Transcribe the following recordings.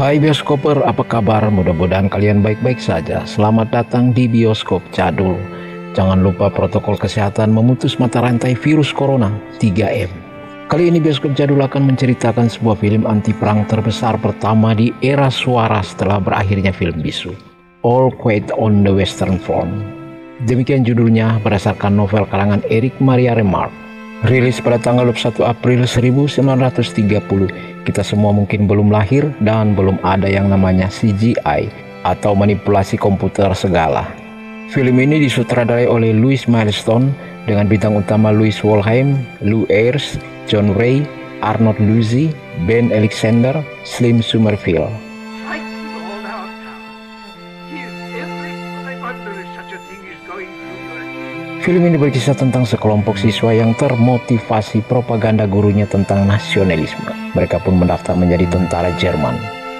Hai bioskoper, apa kabar? Mudah-mudahan kalian baik-baik saja. Selamat datang di Bioskop Jadul. Jangan lupa protokol kesehatan memutus mata rantai virus corona 3M. Kali ini Bioskop Jadul akan menceritakan sebuah film anti perang terbesar pertama di era suara setelah berakhirnya film bisu, All Quiet on the Western Front. Demikian judulnya berdasarkan novel karangan Eric Maria Remarque. Rilis pada tanggal 21 April 1930. Kita semua mungkin belum lahir dan belum ada yang namanya CGI atau manipulasi komputer segala. Film ini disutradarai oleh Louis Milestone dengan bintang utama Louis Wolheim, Lou Ayres, John Ray, Arnold Luzi, Ben Alexander, Slim Somerville. Film ini berkisah tentang sekelompok siswa yang termotivasi propaganda gurunya tentang nasionalisme. Mereka pun mendaftar menjadi tentara Jerman.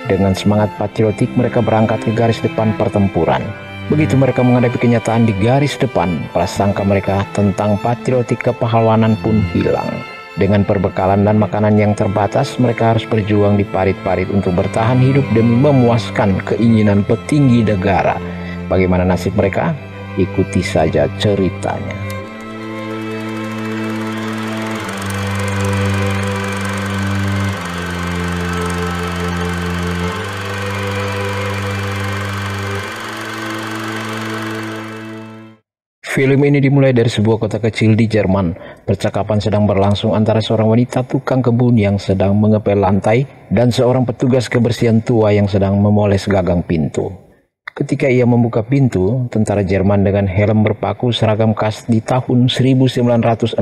Dengan semangat patriotik, mereka berangkat ke garis depan pertempuran. Begitu mereka menghadapi kenyataan di garis depan, prasangka mereka tentang patriotik kepahlawanan pun hilang. Dengan perbekalan dan makanan yang terbatas, mereka harus berjuang di parit-parit untuk bertahan hidup demi memuaskan keinginan petinggi negara. Bagaimana nasib mereka? Ikuti saja ceritanya. Film ini dimulai dari sebuah kota kecil di Jerman. Percakapan sedang berlangsung antara seorang wanita tukang kebun yang sedang mengepel lantai dan seorang petugas kebersihan tua yang sedang memoles gagang pintu. Ketika ia membuka pintu, tentara Jerman dengan helm berpaku seragam khas di tahun 1914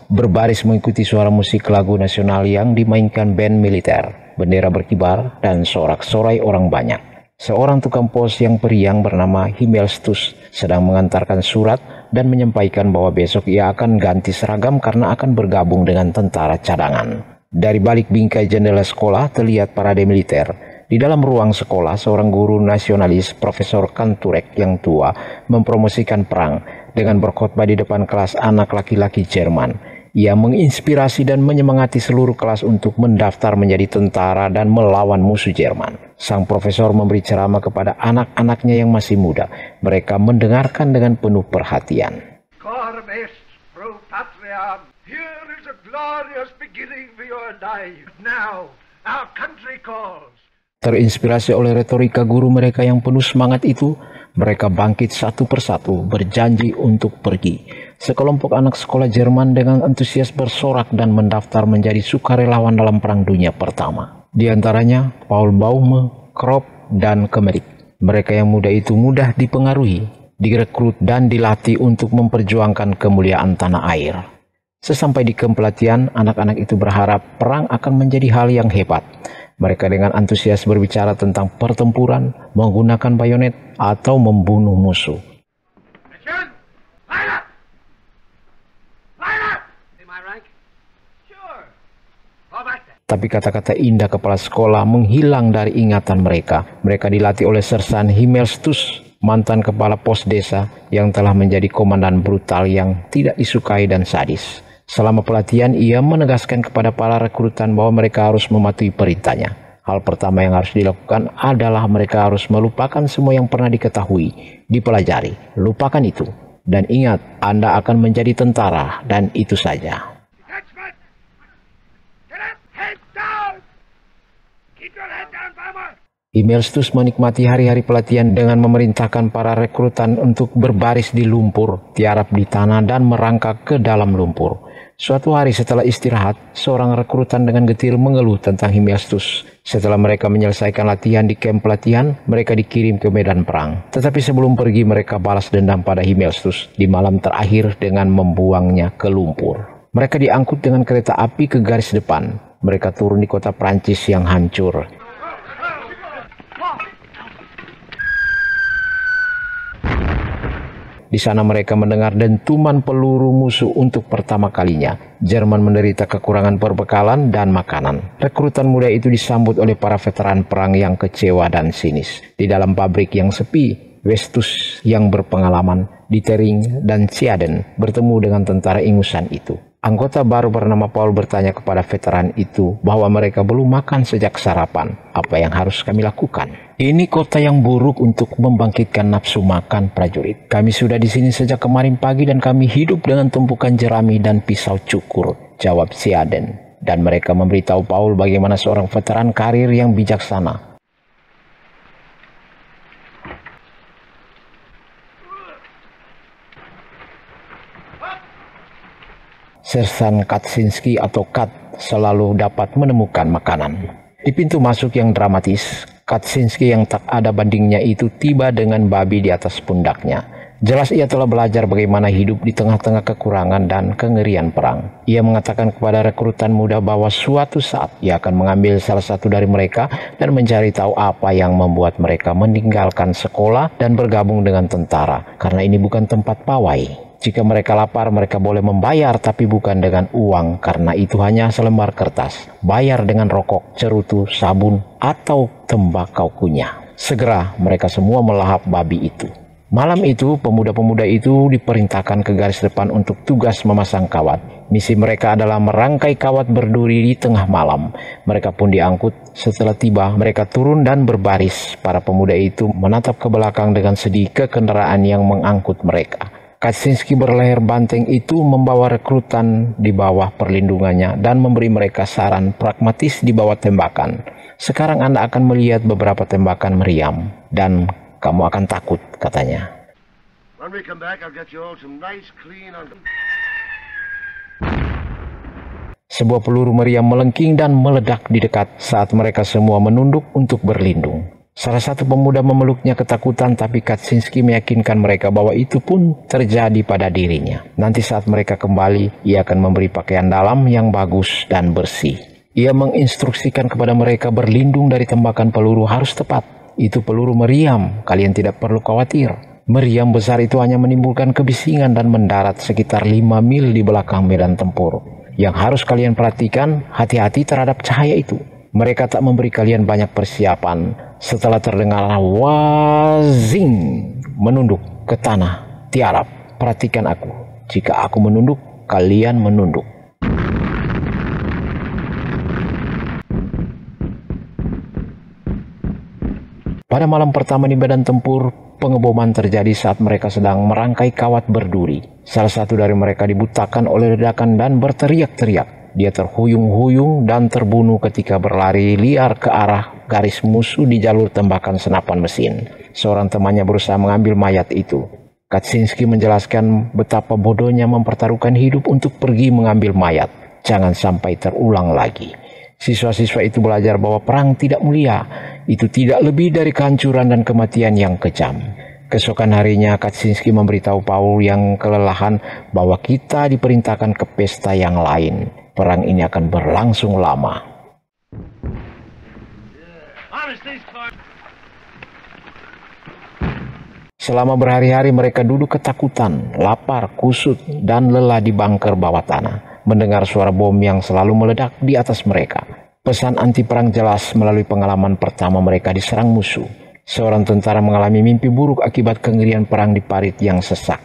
berbaris mengikuti suara musik lagu nasional yang dimainkan band militer. Bendera berkibar dan sorak-sorai orang banyak. Seorang tukang pos yang periang bernama Himmelstus sedang mengantarkan surat dan menyampaikan bahwa besok ia akan ganti seragam karena akan bergabung dengan tentara cadangan. Dari balik bingkai jendela sekolah terlihat parade militer. Di dalam ruang sekolah, seorang guru nasionalis, Profesor Kanturek yang tua, mempromosikan perang dengan berkhotbah di depan kelas anak laki-laki Jerman. Ia menginspirasi dan menyemangati seluruh kelas untuk mendaftar menjadi tentara dan melawan musuh Jerman. Sang profesor memberi ceramah kepada anak-anaknya yang masih muda. Mereka mendengarkan dengan penuh perhatian. Cor est pro patria. Here is a glorious beginning for your life. Now, our country calls. Terinspirasi oleh retorika guru mereka yang penuh semangat itu, mereka bangkit satu persatu berjanji untuk pergi. Sekelompok anak sekolah Jerman dengan antusias bersorak dan mendaftar menjadi sukarelawan dalam Perang Dunia Pertama. Di antaranya Paul Baume, Krop, dan Kemerik. Mereka yang muda itu mudah dipengaruhi, direkrut dan dilatih untuk memperjuangkan kemuliaan tanah air. Sesampai di kamp pelatihan, anak-anak itu berharap perang akan menjadi hal yang hebat. Mereka dengan antusias berbicara tentang pertempuran, menggunakan bayonet, atau membunuh musuh. Tapi kata-kata indah kepala sekolah menghilang dari ingatan mereka. Mereka dilatih oleh Sersan Himmelstus, mantan kepala pos desa yang telah menjadi komandan brutal yang tidak disukai dan sadis. Selama pelatihan, ia menegaskan kepada para rekrutan bahwa mereka harus mematuhi perintahnya. Hal pertama yang harus dilakukan adalah mereka harus melupakan semua yang pernah diketahui, dipelajari. Lupakan itu. Dan ingat, Anda akan menjadi tentara, dan itu saja. Himmelstus menikmati hari-hari pelatihan dengan memerintahkan para rekrutan untuk berbaris di lumpur, tiarap di tanah, dan merangkak ke dalam lumpur. Suatu hari setelah istirahat, seorang rekrutan dengan getir mengeluh tentang Himmelstus. Setelah mereka menyelesaikan latihan di kamp pelatihan, mereka dikirim ke medan perang. Tetapi sebelum pergi, mereka balas dendam pada Himmelstus di malam terakhir dengan membuangnya ke lumpur. Mereka diangkut dengan kereta api ke garis depan. Mereka turun di kota Prancis yang hancur. Di sana mereka mendengar dentuman peluru musuh untuk pertama kalinya. Jerman menderita kekurangan perbekalan dan makanan. Rekrutan muda itu disambut oleh para veteran perang yang kecewa dan sinis. Di dalam pabrik yang sepi, Westus yang berpengalaman, Dietering dan Ziaden bertemu dengan tentara ingusan itu. Anggota baru bernama Paul bertanya kepada veteran itu bahwa mereka belum makan sejak sarapan. Apa yang harus kami lakukan? Ini kota yang buruk untuk membangkitkan nafsu makan prajurit. Kami sudah di sini sejak kemarin pagi dan kami hidup dengan tumpukan jerami dan pisau cukur, jawab Siaden. Dan mereka memberitahu Paul bagaimana seorang veteran karir yang bijaksana Sersan Kaczynski atau Kat selalu dapat menemukan makanan. Di pintu masuk yang dramatis, Kaczynski yang tak ada bandingnya itu tiba dengan babi di atas pundaknya. Jelas ia telah belajar bagaimana hidup di tengah-tengah kekurangan dan kengerian perang. Ia mengatakan kepada rekrutan muda bahwa suatu saat ia akan mengambil salah satu dari mereka dan mencari tahu apa yang membuat mereka meninggalkan sekolah dan bergabung dengan tentara, karena ini bukan tempat pawai. Jika mereka lapar, mereka boleh membayar, tapi bukan dengan uang, karena itu hanya selembar kertas. Bayar dengan rokok, cerutu, sabun, atau tembakau kunyah. Segera mereka semua melahap babi itu. Malam itu, pemuda-pemuda itu diperintahkan ke garis depan untuk tugas memasang kawat. Misi mereka adalah merangkai kawat berduri di tengah malam. Mereka pun diangkut. Setelah tiba, mereka turun dan berbaris. Para pemuda itu menatap ke belakang dengan sedih ke kendaraan yang mengangkut mereka. Kaczynski berleher banteng itu membawa rekrutan di bawah perlindungannya dan memberi mereka saran pragmatis di bawah tembakan. Sekarang Anda akan melihat beberapa tembakan meriam dan kamu akan takut, katanya. When we come back, I'll get you all some nice clean on. Sebuah peluru meriam melengking dan meledak di dekat saat mereka semua menunduk untuk berlindung. Salah satu pemuda memeluknya ketakutan, tapi Kaczynski meyakinkan mereka bahwa itu pun terjadi pada dirinya. Nanti saat mereka kembali, ia akan memberi pakaian dalam yang bagus dan bersih. Ia menginstruksikan kepada mereka berlindung dari tembakan peluru harus tepat. Itu peluru meriam, kalian tidak perlu khawatir. Meriam besar itu hanya menimbulkan kebisingan dan mendarat sekitar 5 mil di belakang medan tempur. Yang harus kalian perhatikan, hati-hati terhadap cahaya itu. Mereka tak memberi kalian banyak persiapan. Setelah terdengar wazing, menunduk ke tanah, tiarap. Perhatikan aku. Jika aku menunduk, kalian menunduk. Pada malam pertama di medan tempur, pengeboman terjadi saat mereka sedang merangkai kawat berduri. Salah satu dari mereka dibutakan oleh ledakan dan berteriak-teriak. Dia terhuyung-huyung dan terbunuh ketika berlari liar ke arah garis musuh di jalur tembakan senapan mesin. Seorang temannya berusaha mengambil mayat itu. Kaczynski menjelaskan betapa bodohnya mempertaruhkan hidup untuk pergi mengambil mayat. Jangan sampai terulang lagi. Siswa-siswa itu belajar bahwa perang tidak mulia. Itu tidak lebih dari kehancuran dan kematian yang kejam. Keesokan harinya Kaczynski memberitahu Paul yang kelelahan bahwa kita diperintahkan ke pesta yang lain. Perang ini akan berlangsung lama. Selama berhari-hari mereka duduk ketakutan, lapar, kusut, dan lelah di bunker bawah tanah, mendengar suara bom yang selalu meledak di atas mereka. Pesan anti perang jelas melalui pengalaman pertama mereka diserang musuh. Seorang tentara mengalami mimpi buruk akibat kengerian perang di parit yang sesak.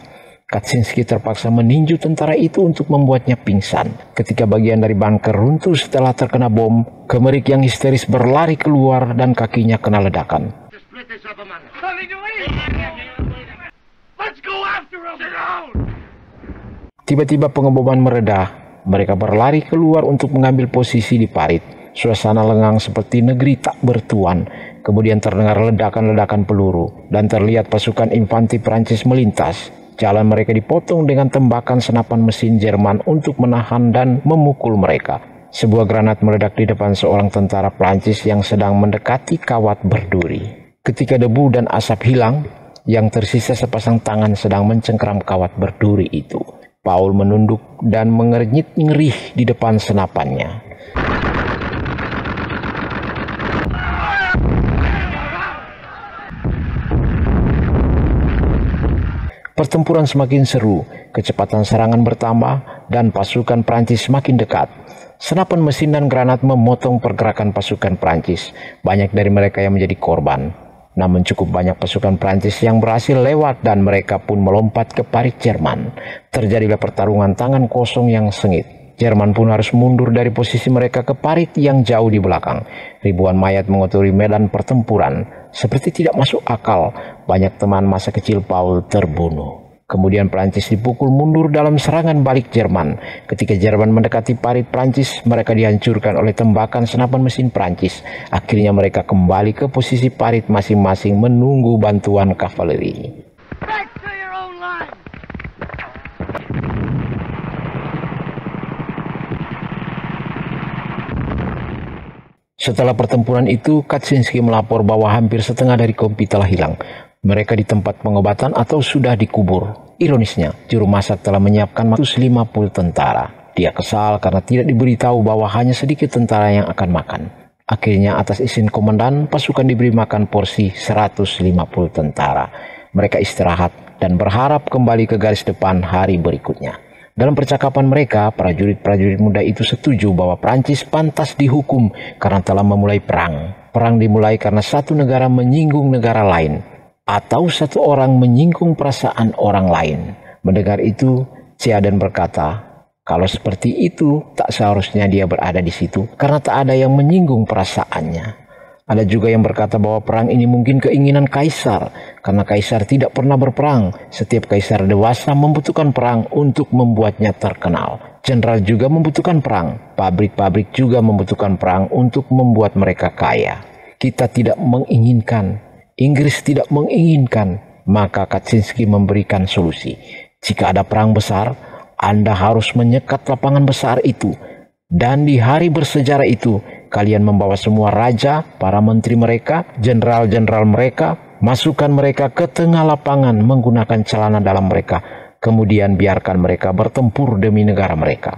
Kaczynski terpaksa meninju tentara itu untuk membuatnya pingsan. Ketika bagian dari bunker runtuh setelah terkena bom, Kemerik yang histeris berlari keluar dan kakinya kena ledakan. Tiba-tiba pengeboman mereda. Mereka berlari keluar untuk mengambil posisi di parit. Suasana lengang seperti negeri tak bertuan. Kemudian terdengar ledakan-ledakan peluru dan terlihat pasukan infanteri Prancis melintas. Jalan mereka dipotong dengan tembakan senapan mesin Jerman untuk menahan dan memukul mereka. Sebuah granat meledak di depan seorang tentara Prancis yang sedang mendekati kawat berduri. Ketika debu dan asap hilang, yang tersisa sepasang tangan sedang mencengkeram kawat berduri itu. Paul menunduk dan mengernyit ngerih di depan senapannya. Pertempuran semakin seru, kecepatan serangan bertambah, dan pasukan Prancis semakin dekat. Senapan mesin dan granat memotong pergerakan pasukan Prancis. Banyak dari mereka yang menjadi korban. Namun cukup banyak pasukan Prancis yang berhasil lewat dan mereka pun melompat ke parit Jerman. Terjadilah pertarungan tangan kosong yang sengit. Jerman pun harus mundur dari posisi mereka ke parit yang jauh di belakang. Ribuan mayat mengotori medan pertempuran. Seperti tidak masuk akal, banyak teman masa kecil Paul terbunuh. Kemudian Prancis dipukul mundur dalam serangan balik Jerman. Ketika Jerman mendekati parit Prancis, mereka dihancurkan oleh tembakan senapan mesin Prancis. Akhirnya mereka kembali ke posisi parit masing-masing menunggu bantuan kavaleri. Back to your own line. Setelah pertempuran itu, Kaczynski melapor bahwa hampir setengah dari kompi telah hilang. Mereka di tempat pengobatan atau sudah dikubur. Ironisnya, juru masak telah menyiapkan 150 tentara. Dia kesal karena tidak diberitahu bahwa hanya sedikit tentara yang akan makan. Akhirnya atas izin komandan, pasukan diberi makan porsi 150 tentara. Mereka istirahat dan berharap kembali ke garis depan hari berikutnya. Dalam percakapan mereka, prajurit-prajurit muda itu setuju bahwa Prancis pantas dihukum karena telah memulai perang. Perang dimulai karena satu negara menyinggung negara lain, atau satu orang menyinggung perasaan orang lain. Mendengar itu, Ceaden berkata, kalau seperti itu, tak seharusnya dia berada di situ, karena tak ada yang menyinggung perasaannya. Ada juga yang berkata bahwa perang ini mungkin keinginan kaisar, karena kaisar tidak pernah berperang. Setiap kaisar dewasa membutuhkan perang untuk membuatnya terkenal. Jenderal juga membutuhkan perang. Pabrik-pabrik juga membutuhkan perang untuk membuat mereka kaya. Kita tidak menginginkan, Inggris tidak menginginkan, maka Kaczynski memberikan solusi. Jika ada perang besar, Anda harus menyekat lapangan besar itu. Dan di hari bersejarah itu, kalian membawa semua raja, para menteri mereka, jenderal-jenderal mereka, masukkan mereka ke tengah lapangan menggunakan celana dalam mereka. Kemudian biarkan mereka bertempur demi negara mereka.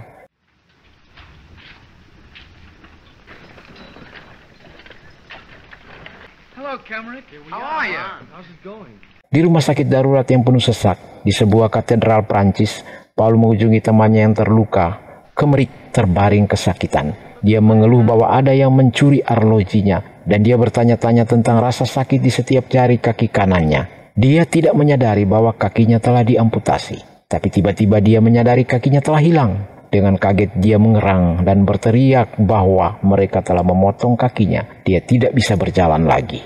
Hello, Kemrick. How are you? How's it going? Di rumah sakit darurat yang penuh sesak, di sebuah katedral Prancis, Paul mengunjungi temannya yang terluka. Kemrick terbaring kesakitan. Dia mengeluh bahwa ada yang mencuri arlojinya, dan dia bertanya-tanya tentang rasa sakit di setiap jari kaki kanannya. Dia tidak menyadari bahwa kakinya telah diamputasi, tapi tiba-tiba dia menyadari kakinya telah hilang. Dengan kaget dia mengerang dan berteriak bahwa mereka telah memotong kakinya. Dia tidak bisa berjalan lagi.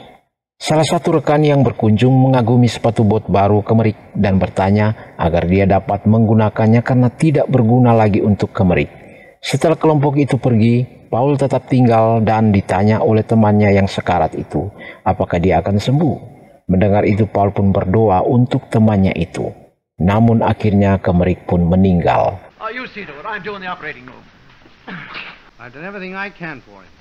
Salah satu rekan yang berkunjung mengagumi sepatu bot baru Kemrick dan bertanya agar dia dapat menggunakannya karena tidak berguna lagi untuk Kemrick. Setelah kelompok itu pergi, Paul tetap tinggal dan ditanya oleh temannya yang sekarat itu, apakah dia akan sembuh. Mendengar itu Paul pun berdoa untuk temannya itu. Namun akhirnya Kemrick pun meninggal. You see to it. I'm doing the operating room. I've done everything I can for him.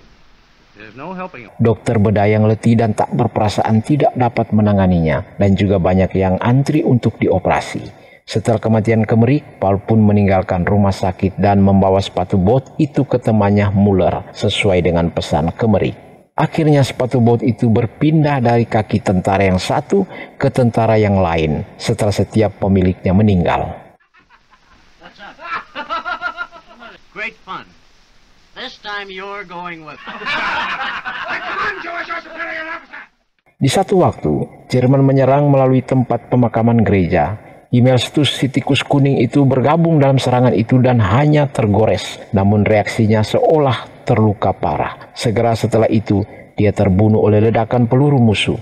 There's no helping him. Dokter bedah yang letih dan tak berperasaan tidak dapat menanganinya, dan juga banyak yang antri untuk dioperasi. Setelah kematian Kemrick, Paul pun meninggalkan rumah sakit dan membawa sepatu bot itu ke temannya Muller sesuai dengan pesan Kemrick. Akhirnya sepatu bot itu berpindah dari kaki tentara yang satu ke tentara yang lain setelah setiap pemiliknya meninggal. Great fun. This time you're going with us. Come on, George, you're superior officer. Di satu waktu, Jerman menyerang melalui tempat pemakaman gereja. Imelstus si tikus kuning itu bergabung dalam serangan itu dan hanya tergores. Namun reaksinya seolah terluka parah. Segera setelah itu, dia terbunuh oleh ledakan peluru musuh.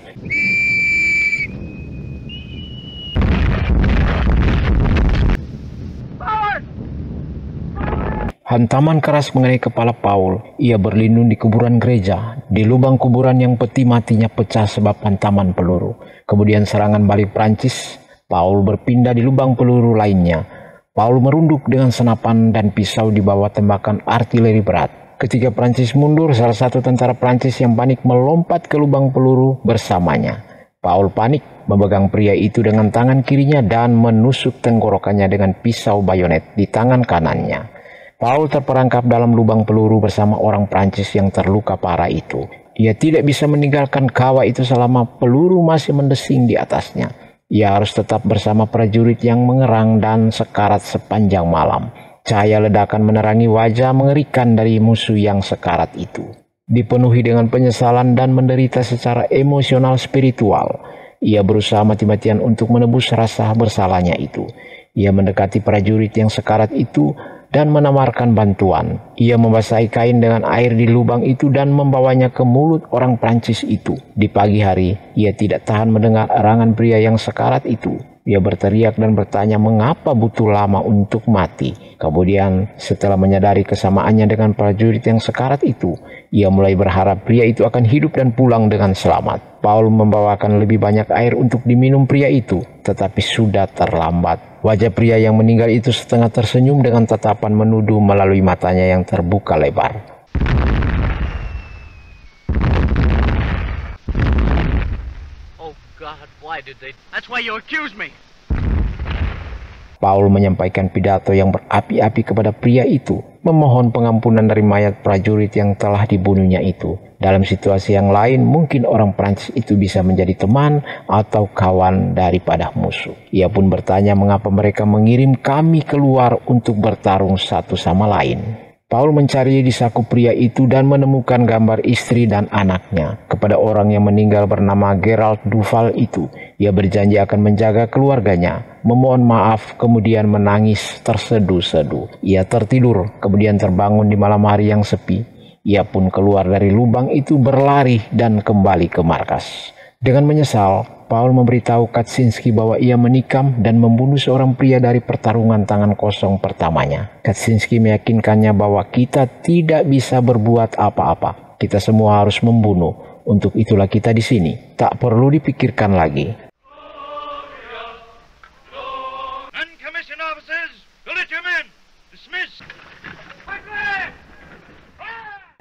Hantaman keras mengenai kepala Paul. Ia berlindung di kuburan gereja. Di lubang kuburan yang peti matinya pecah sebab hantaman peluru. Kemudian serangan balik Prancis. Paul berpindah di lubang peluru lainnya. Paul merunduk dengan senapan dan pisau di bawah tembakan artileri berat. Ketika Prancis mundur, salah satu tentara Prancis yang panik melompat ke lubang peluru bersamanya. Paul panik, memegang pria itu dengan tangan kirinya dan menusuk tenggorokannya dengan pisau bayonet di tangan kanannya. Paul terperangkap dalam lubang peluru bersama orang Prancis yang terluka parah itu. Ia tidak bisa meninggalkan kawah itu selama peluru masih mendesing di atasnya. Ia harus tetap bersama prajurit yang mengerang dan sekarat sepanjang malam. Cahaya ledakan menerangi wajah mengerikan dari musuh yang sekarat itu. dipenuhi dengan penyesalan dan menderita secara emosional spiritual. Ia berusaha mati-matian untuk menebus rasa bersalahnya itu. Ia mendekati prajurit yang sekarat itu dan menawarkan bantuan. Ia membasahi kain dengan air di lubang itu dan membawanya ke mulut orang Prancis itu. Di pagi hari, ia tidak tahan mendengar erangan pria yang sekarat itu. Ia berteriak dan bertanya mengapa butuh lama untuk mati. Kemudian setelah menyadari kesamaannya dengan prajurit yang sekarat itu, ia mulai berharap pria itu akan hidup dan pulang dengan selamat. Paul membawakan lebih banyak air untuk diminum pria itu, tetapi sudah terlambat. Wajah pria yang meninggal itu setengah tersenyum dengan tatapan menuduh melalui matanya yang terbuka lebar. God, why did they? That's why you accuse me. Paul menyampaikan pidato yang berapi-api kepada pria itu, memohon pengampunan dari mayat prajurit yang telah dibunuhnya itu. Dalam situasi yang lain, mungkin orang Prancis itu bisa menjadi teman atau kawan daripada musuh. Ia pun bertanya mengapa mereka mengirim kami keluar untuk bertarung satu sama lain. Paul mencari di saku pria itu dan menemukan gambar istri dan anaknya. Kepada orang yang meninggal bernama Gerald Duval itu, ia berjanji akan menjaga keluarganya, memohon maaf, kemudian menangis terseduh-seduh. Ia tertidur, kemudian terbangun di malam hari yang sepi. Ia pun keluar dari lubang itu berlari dan kembali ke markas. Dengan menyesal, Paul memberitahu Kaczynski bahwa ia menikam dan membunuh seorang pria dari pertarungan tangan kosong pertamanya. Kaczynski meyakinkannya bahwa kita tidak bisa berbuat apa-apa. Kita semua harus membunuh. Untuk itulah kita di sini. Tak perlu dipikirkan lagi. Uncommissioned officers, salute your men. Dismiss.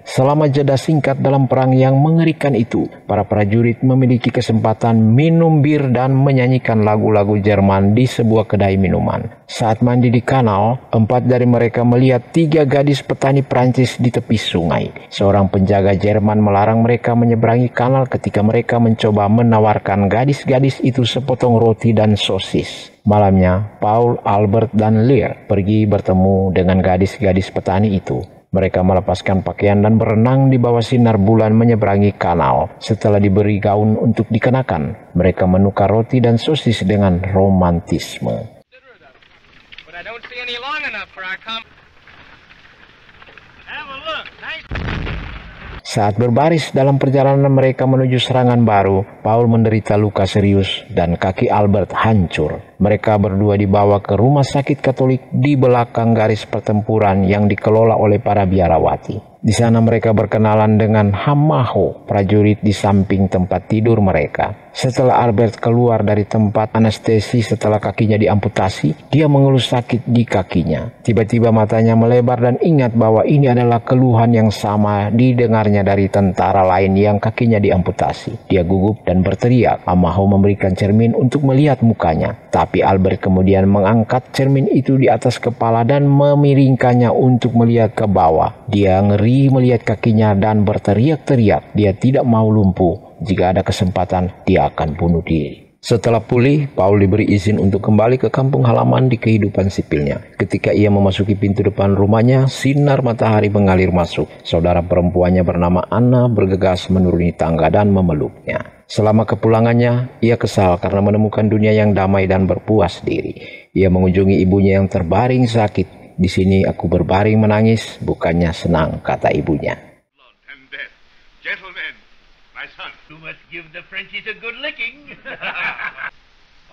Selama jeda singkat dalam perang yang mengerikan itu, para prajurit memiliki kesempatan minum bir dan menyanyikan lagu-lagu Jerman di sebuah kedai minuman. Saat mandi di kanal, 4 dari mereka melihat 3 gadis petani Prancis di tepi sungai. Seorang penjaga Jerman melarang mereka menyeberangi kanal ketika mereka mencoba menawarkan gadis-gadis itu sepotong roti dan sosis. Malamnya, Paul, Albert, dan Lear pergi bertemu dengan gadis-gadis petani itu. Mereka melepaskan pakaian dan berenang di bawah sinar bulan menyeberangi kanal. Setelah diberi gaun untuk dikenakan, mereka menukar roti dan sosis dengan romantisme. Saat berbaris dalam perjalanan mereka menuju serangan baru, Paul menderita luka serius dan kaki Albert hancur. Mereka berdua dibawa ke rumah sakit Katolik di belakang garis pertempuran yang dikelola oleh para biarawati. Di sana mereka berkenalan dengan Hamaho, prajurit di samping tempat tidur mereka. Setelah Albert keluar dari tempat anestesi setelah kakinya diamputasi, dia mengeluh sakit di kakinya. Tiba-tiba matanya melebar dan ingat bahwa ini adalah keluhan yang sama didengarnya dari tentara lain yang kakinya diamputasi. Dia gugup dan berteriak. Hamaho memberikan cermin untuk melihat mukanya. Tapi Albert kemudian mengangkat cermin itu di atas kepala dan memiringkannya untuk melihat ke bawah. Dia ngeri melihat kakinya dan berteriak-teriak. Dia tidak mau lumpuh. Jika ada kesempatan, dia akan bunuh diri. Setelah pulih, Paul diberi izin untuk kembali ke kampung halaman di kehidupan sipilnya. Ketika ia memasuki pintu depan rumahnya, sinar matahari mengalir masuk. Saudara perempuannya bernama Anna bergegas menuruni tangga dan memeluknya. Selama kepulangannya, ia kesal karena menemukan dunia yang damai dan berpuas diri. Ia mengunjungi ibunya yang terbaring sakit. Di sini aku berbaring menangis, bukannya senang, kata ibunya. Gentlemen, my son, you must give the Frenchies a good licking.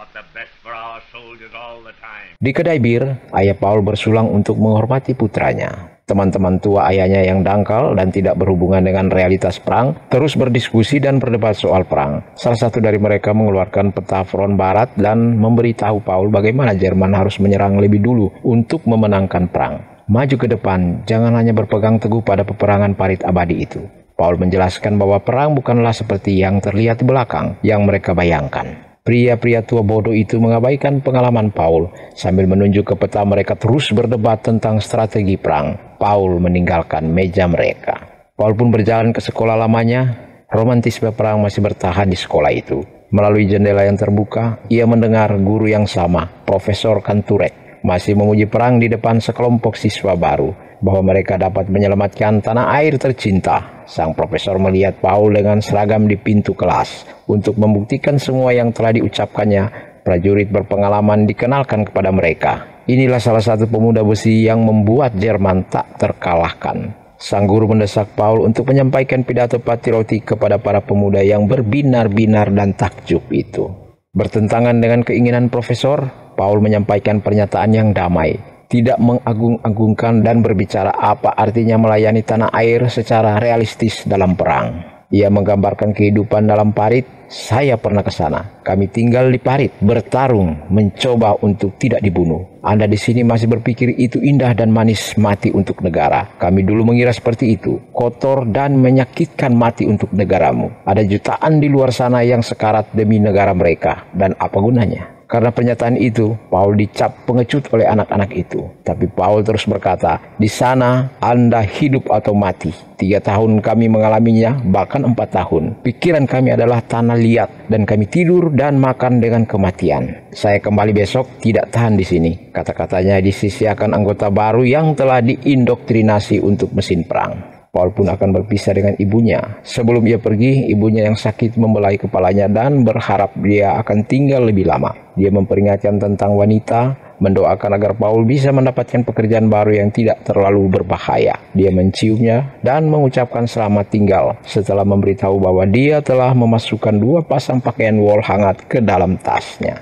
want the best for our soldiers all the time. Di kedai bir, ayah Paul bersulang untuk menghormati putranya. Teman-teman tua ayahnya yang dangkal dan tidak berhubungan dengan realitas perang terus berdiskusi dan berdebat soal perang. Salah satu dari mereka mengeluarkan peta front barat dan memberitahu Paul bagaimana Jerman harus menyerang lebih dulu untuk memenangkan perang. Maju ke depan, jangan hanya berpegang teguh pada peperangan parit abadi itu. Paul menjelaskan bahwa perang bukanlah seperti yang terlihat di belakang yang mereka bayangkan. Pria-pria tua bodoh itu mengabaikan pengalaman Paul. Sambil menunjuk ke peta, mereka terus berdebat tentang strategi perang. Paul meninggalkan meja mereka. Paul pun berjalan ke sekolah lamanya. Romantisme perang masih bertahan di sekolah itu. Melalui jendela yang terbuka, ia mendengar guru yang sama, Profesor Kanturek, masih memuji perang di depan sekelompok siswa baru, bahwa mereka dapat menyelamatkan tanah air tercinta. Sang profesor melihat Paul dengan seragam di pintu kelas. Untuk membuktikan semua yang telah diucapkannya, prajurit berpengalaman dikenalkan kepada mereka. Inilah salah satu pemuda besi yang membuat Jerman tak terkalahkan. Sang guru mendesak Paul untuk menyampaikan pidato patriotik kepada para pemuda yang berbinar-binar dan takjub itu. Bertentangan dengan keinginan profesor, Paul menyampaikan pernyataan yang damai, tidak mengagung-agungkan dan berbicara apa artinya melayani tanah air secara realistis dalam perang. Ia menggambarkan kehidupan dalam parit. Saya pernah ke sana. Kami tinggal di parit, bertarung, mencoba untuk tidak dibunuh. Anda di sini masih berpikir itu indah dan manis mati untuk negara. Kami dulu mengira seperti itu, kotor dan menyakitkan mati untuk negaramu. Ada jutaan di luar sana yang sekarat demi negara mereka. Dan apa gunanya? Karena pernyataan itu, Paul dicap pengecut oleh anak-anak itu. Tapi Paul terus berkata, di sana Anda hidup atau mati. 3 tahun kami mengalaminya, bahkan 4 tahun. Pikiran kami adalah tanah liat, dan kami tidur dan makan dengan kematian. Saya kembali besok, tidak tahan di sini. Kata-katanya disisiakan anggota baru yang telah diindoktrinasi untuk mesin perang. Paul pun akan berpisah dengan ibunya. Sebelum ia pergi, ibunya yang sakit membelai kepalanya dan berharap dia akan tinggal lebih lama. Dia memperingatkan tentang wanita, mendoakan agar Paul bisa mendapatkan pekerjaan baru yang tidak terlalu berbahaya. Dia menciumnya dan mengucapkan selamat tinggal setelah memberitahu bahwa dia telah memasukkan 2 pasang pakaian wol hangat ke dalam tasnya.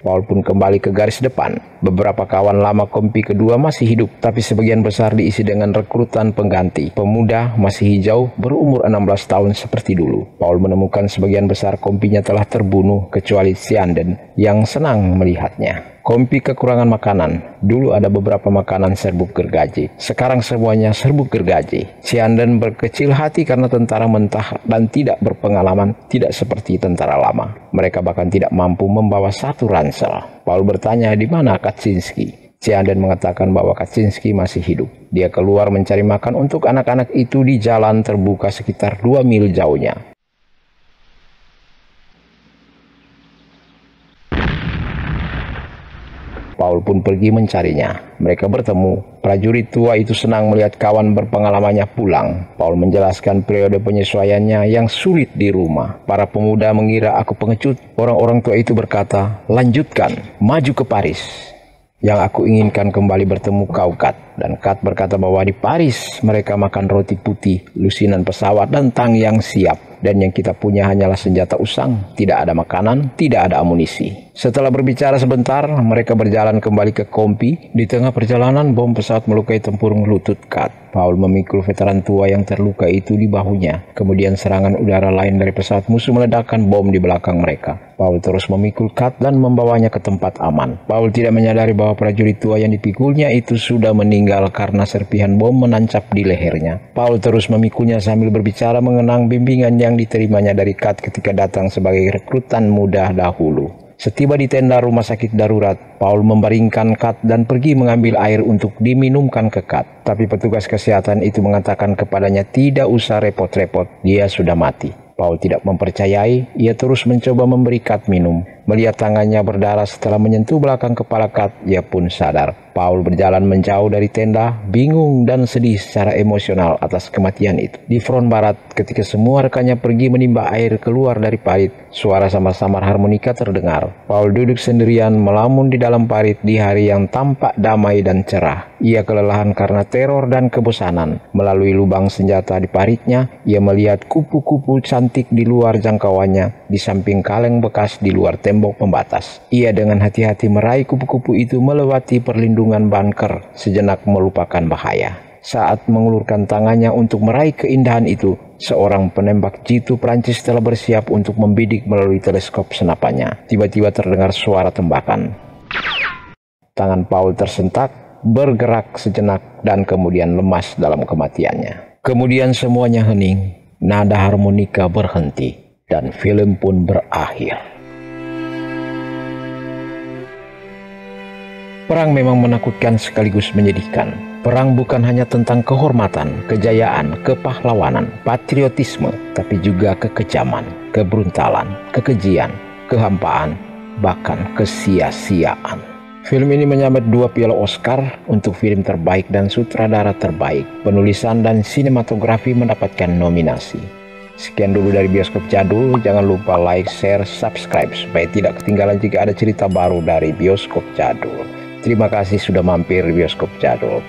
Paul pun kembali ke garis depan. Beberapa kawan lama kompi kedua masih hidup, tapi sebagian besar diisi dengan rekrutan pengganti. Pemuda masih hijau, berumur 16 tahun seperti dulu. Paul menemukan sebagian besar kompinya telah terbunuh, kecuali Sianden yang senang melihatnya. Kompi kekurangan makanan. Dulu ada beberapa makanan serbuk gergaji. Sekarang semuanya serbuk gergaji. Sianden berkecil hati karena tentara mentah dan tidak berpengalaman, tidak seperti tentara lama. Mereka bahkan tidak mampu membawa 1 ransel. Paul bertanya di mana Kaczynski. Sianden mengatakan bahwa Kaczynski masih hidup. Dia keluar mencari makan untuk anak-anak itu di jalan terbuka sekitar 2 mil jauhnya. Paul pun pergi mencarinya. Mereka bertemu. Prajurit tua itu senang melihat kawan berpengalamannya pulang. Paul menjelaskan periode penyesuaiannya yang sulit di rumah. Para pemuda mengira aku pengecut. Orang-orang tua itu berkata, lanjutkan, maju ke Paris. Yang aku inginkan kembali bertemu kau, Kat. Dan Kat berkata bahwa di Paris mereka makan roti putih, lusinan pesawat dan tang yang siap. Dan yang kita punya hanyalah senjata usang, tidak ada makanan, tidak ada amunisi. Setelah berbicara sebentar, mereka berjalan kembali ke kompi. Di tengah perjalanan, bom pesawat melukai tempurung lutut Kat. Paul memikul veteran tua yang terluka itu di bahunya. Kemudian serangan udara lain dari pesawat musuh meledakkan bom di belakang mereka. Paul terus memikul Kat dan membawanya ke tempat aman. Paul tidak menyadari bahwa prajurit tua yang dipikulnya itu sudah meninggal karena serpihan bom menancap di lehernya. Paul terus memikulnya sambil berbicara mengenang bimbingan yang diterimanya dari Kat ketika datang sebagai rekrutan muda dahulu. Setiba di tenda rumah sakit darurat, Paul membaringkan Kat dan pergi mengambil air untuk diminumkan ke Kat. Tapi petugas kesehatan itu mengatakan kepadanya tidak usah repot-repot, dia sudah mati. Paul tidak mempercayai, ia terus mencoba memberi Kat minum. Melihat tangannya berdarah setelah menyentuh belakang kepala Kat, ia pun sadar. Paul berjalan menjauh dari tenda, bingung dan sedih secara emosional atas kematian itu. Di front barat, ketika semua rekannya pergi menimba air keluar dari parit, suara samar-samar harmonika terdengar. Paul duduk sendirian melamun di dalam parit di hari yang tampak damai dan cerah. Ia kelelahan karena teror dan kebosanan. Melalui lubang senjata di paritnya, ia melihat kupu-kupu cantik di luar jangkauannya, di samping kaleng bekas di luar tembok pembatas. Ia dengan hati-hati meraih kupu-kupu itu melewati perlindungan bunker, sejenak melupakan bahaya. Saat mengulurkan tangannya untuk meraih keindahan itu, seorang penembak jitu Prancis telah bersiap untuk membidik melalui teleskop senapannya. Tiba-tiba terdengar suara tembakan. Tangan Paul tersentak, bergerak sejenak, dan kemudian lemas dalam kematiannya. Kemudian semuanya hening, nada harmonika berhenti, dan film pun berakhir. Perang memang menakutkan sekaligus menyedihkan. Perang bukan hanya tentang kehormatan, kejayaan, kepahlawanan, patriotisme, tapi juga kekejaman, kebrutalan, kekejian, kehampaan, bahkan kesia-siaan. Film ini menyabet 2 piala Oscar untuk film terbaik dan sutradara terbaik. Penulisan dan sinematografi mendapatkan nominasi. Sekian dulu dari Bioskop Jadul. Jangan lupa like, share, subscribe supaya tidak ketinggalan jika ada cerita baru dari Bioskop Jadul. Terima kasih sudah mampir di Bioskop Jadul.